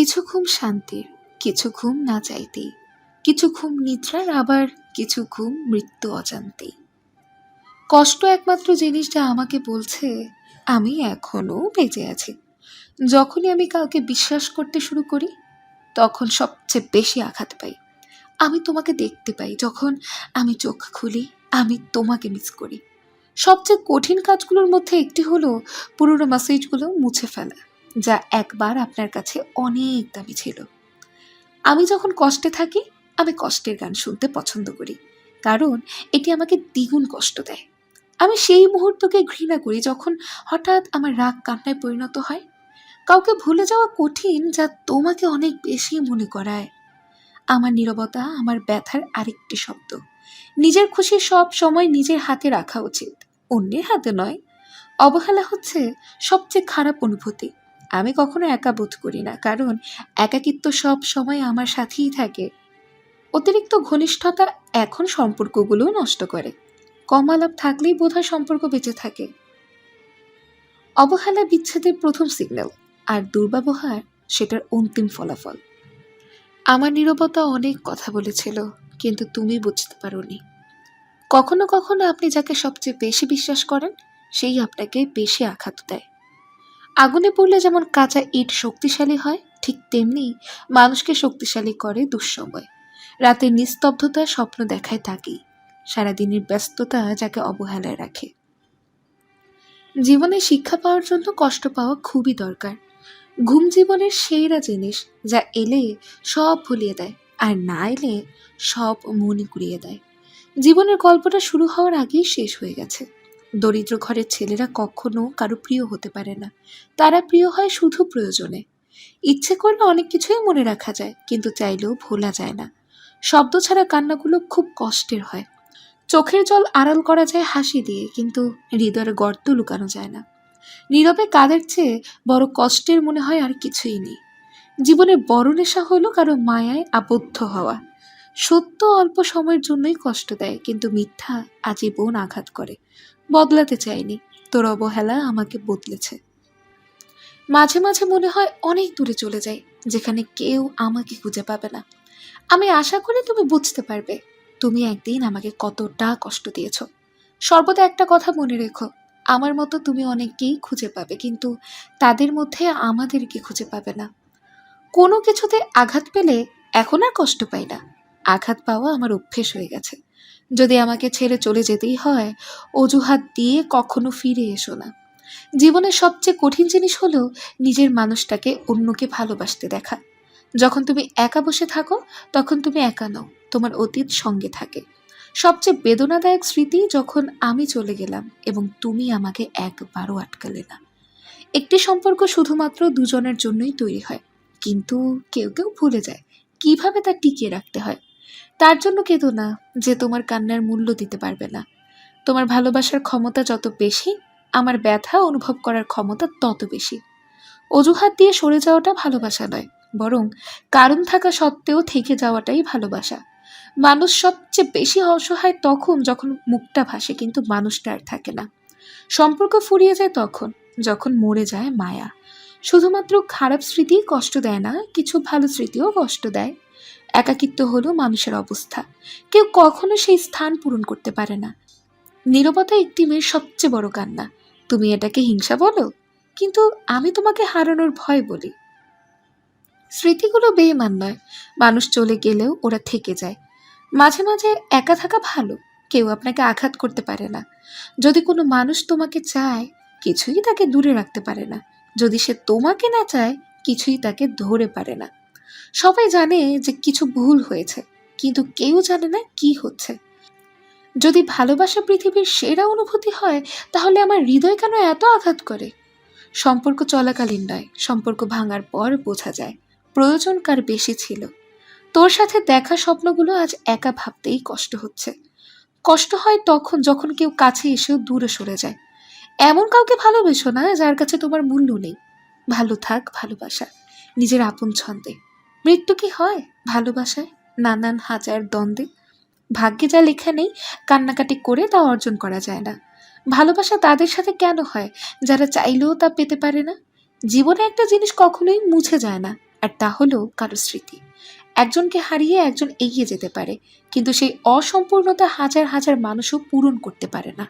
কিছু ঘুম শান্তির, কিছু ঘুম না চাইতেই, কিছু ঘুম নিদ্রার, আবার কিছু ঘুম মৃত্যু অজান্তেই। কষ্ট একমাত্র জিনিস যা আমাকে বলছে আমি এখনো বেঁচে আছি। যখনই আমি কাউকে বিশ্বাস করতে শুরু করি তখন সবচেয়ে বেশি আঘাত পাই। আমি তোমাকে দেখতে পাই, যখন আমি চোখ খুলি আমি তোমাকে মিস করি। সবচেয়ে কঠিন কাজগুলোর মধ্যে একটি হলো পুরোনো মেসেজগুলো মুছে ফেলা, যা একবার আপনার কাছে অনেক দামি ছিল। আমি যখন কষ্টে থাকি আমি কষ্টের গান শুনতে পছন্দ করি, কারণ এটি আমাকে দ্বিগুণ কষ্ট দেয়। আমি সেই মুহূর্তকে ঘৃণা করি যখন হঠাৎ আমার রাগ কান্নায় পরিণত হয়। কাউকে ভুলে যাওয়া কঠিন, যা তোমাকে অনেক বেশি মনে করায়। আমার নীরবতা আমার ব্যথার আরেকটি শব্দ। নিজের খুশি সব সময় নিজের হাতে রাখা উচিত, অন্যের হাতে নয়। অবহেলা হচ্ছে সবচেয়ে খারাপ অনুভূতি। আমি কখনো একা বোধ করি না, কারণ একাকিত্ব সব সময় আমার সাথেই থাকে। অতিরিক্ত ঘনিষ্ঠতা এখন সম্পর্কগুলো নষ্ট করে। কম আলাপ থাকলেই বোধহয় সম্পর্ক বেঁচে থাকে। অবহেলা বিচ্ছেদের প্রথম সিগন্যাল, আর দুর্ব্যবহার সেটার অন্তিম ফলাফল। আমার নীরবতা অনেক কথা বলেছিল, কিন্তু তুমি বুঝতে পারোনি। কখনো কখনো আপনি যাকে সবচেয়ে বেশি বিশ্বাস করেন সেই আপনাকে বেশি আঘাত দেয়। আগুনে পড়লে যেমন কাঁচা ইট শক্তিশালী হয়, ঠিক তেমনি মানুষকে শক্তিশালী করে দুঃসময়। রাতের নিস্তব্ধতা স্বপ্ন দেখায় তাকেই, সারাদিনের ব্যস্ততা যাকে অবহেলায় রাখে। জীবনে শিক্ষা পাওয়ার জন্য কষ্ট পাওয়া খুবই দরকার। ঘুম জীবনের সেইরা জিনিস, যা এলে সব ভুলিয়ে দেয়, আর না এলে সব মনে কুড়িয়ে দেয়। জীবনের গল্পটা শুরু হওয়ার আগেই শেষ হয়ে গেছে। দরিদ্র ঘরের ছেলেরা কখনো কারো প্রিয় হতে পারে না, তারা প্রিয় হয় শুধু প্রয়োজনে। ইচ্ছে করলে অনেক কিছুই মনে রাখা যায়, কিন্তু চাইলেও ভোলা যায় না। শব্দ ছাড়া কান্নাগুলো খুব কষ্টের হয়। চোখের জল আড়াল করা যায় হাসি দিয়ে, কিন্তু হৃদয়ের গর্ত লুকানো যায় না। নীরবে কাঁদের চেয়ে বড় কষ্টের মনে হয় আর কিছুই নেই। জীবনের বড় নেশা হলো কারো মায়ায় আবদ্ধ হওয়া। সত্য অল্প সময়ের জন্যই কষ্ট দেয়, কিন্তু মিথ্যা আজীবন আঘাত করে। বদলাতে চাইনি, তোর অবহেলা আমাকে বদলেছে। মাঝে মাঝে মনে হয় অনেক দূরে চলে যাই, যেখানে কেউ আমাকে খুঁজে পাবে না। আমি আশা করি তুমি বুঝতে পারবে, তুমি একদিন আমাকে কতটা কষ্ট দিয়েছ। সর্বদা একটা কথা মনে রেখো, আমার মতো তুমি অনেককেই খুঁজে পাবে, কিন্তু তাদের মধ্যে আমাদেরকে খুঁজে পাবে না। কোনো কিছুতে আঘাত পেলে এখন আর কষ্ট পাই না। আঘাত পাওয়া আমার অভ্যেস হয়ে গেছে। যদি আমাকে ছেড়ে চলে যেতেই হয়, অজুহাত দিয়ে কখনো ফিরে এসো না। জীবনের সবচেয়ে কঠিন জিনিস হলো নিজের মানুষটাকে অন্যকে ভালোবাসতে দেখা। যখন তুমি একা বসে থাকো তখন তুমি একা নও, তোমার অতীত সঙ্গে থাকে। সবচেয়ে বেদনাদায়ক স্মৃতি যখন আমি চলে গেলাম এবং তুমি আমাকে একবারও আটকালে না। একটি সম্পর্ক শুধুমাত্র দুজনের জন্যই তৈরি হয়, কিন্তু কেউ কেউ ভুলে যায় কিভাবে তা টিকিয়ে রাখতে হয়। তার জন্য কেঁদো না যে তোমার কান্নার মূল্য দিতে পারবে না। তোমার ভালোবাসার ক্ষমতা যত বেশি, আমার ব্যথা অনুভব করার ক্ষমতা তত বেশি। অজুহাত দিয়ে সরে যাওয়াটা ভালোবাসা নয়, বরং কারণ থাকা সত্ত্বেও থেকে যাওয়াটাই ভালোবাসা। মানুষ সবচেয়ে বেশি অসহায় তখন যখন মুখটা ভাসে কিন্তু মানুষটা আর থাকে না। সম্পর্ক ফুরিয়ে যায় তখন যখন মরে যায় মায়া। শুধুমাত্র খারাপ স্মৃতি কষ্ট দেয় না, কিছু ভালো স্মৃতিও কষ্ট দেয়। একাকিত্ব হলো মানুষের অবস্থা, কেউ কখনো সেই স্থান পূরণ করতে পারে না। নীরবতা একটি মেয়ের সবচেয়ে বড় কান্না। তুমি এটাকে হিংসা বলো, কিন্তু আমি তোমাকে হারানোর ভয় বলি। স্মৃতিগুলো বেইমান নয়, মানুষ চলে গেলেও ওরা থেকে যায়। মাঝে মাঝে একা থাকা ভালো, কেউ আপনাকে আঘাত করতে পারে না। যদি কোনো মানুষ তোমাকে চায়, কিছুই তাকে দূরে রাখতে পারে না। যদি সে তোমাকে না চায়, কিছুই তাকে ধরে পারে না। সবাই জানে যে কিছু ভুল হয়েছে, কিন্তু কেউ জানে না কি হচ্ছে। যদি ভালোবাসা পৃথিবীর সেরা অনুভূতি হয়, তাহলে আমার হৃদয় কেন এত আঘাত করে? সম্পর্ক চলাকালীন নয়, সম্পর্ক ভাঙার পর বোঝা যায় প্রয়োজন কার বেশি ছিল। তোর সাথে দেখা স্বপ্নগুলো আজ একা ভাবতেই কষ্ট হচ্ছে। কষ্ট হয় তখন যখন কেউ কাছে এসেও দূরে সরে যায়। এমন কাউকে ভালোবেসো না যার কাছে তোমার মূল্য নেই। ভালো থাক ভালোবাসা, নিজের আপন ছন্দে। মৃত্যু কি হয় ভালোবাসায়? নানান হাজার দ্বন্দ্বে। ভাগ্যে যা লেখা নেই, কান্নাকাটি করে তা অর্জন করা যায় না। ভালোবাসা তাদের সাথে কেন হয় যারা চাইলেও তা পেতে পারে না? জীবনে একটা জিনিস কখনোই মুছে যায় না, আর তা হলো কারো স্মৃতি। একজনকে হারিয়ে একজন এগিয়ে যেতে পারে, কিন্তু সেই অসম্পূর্ণতা হাজার হাজার মানুষও পূরণ করতে পারে না।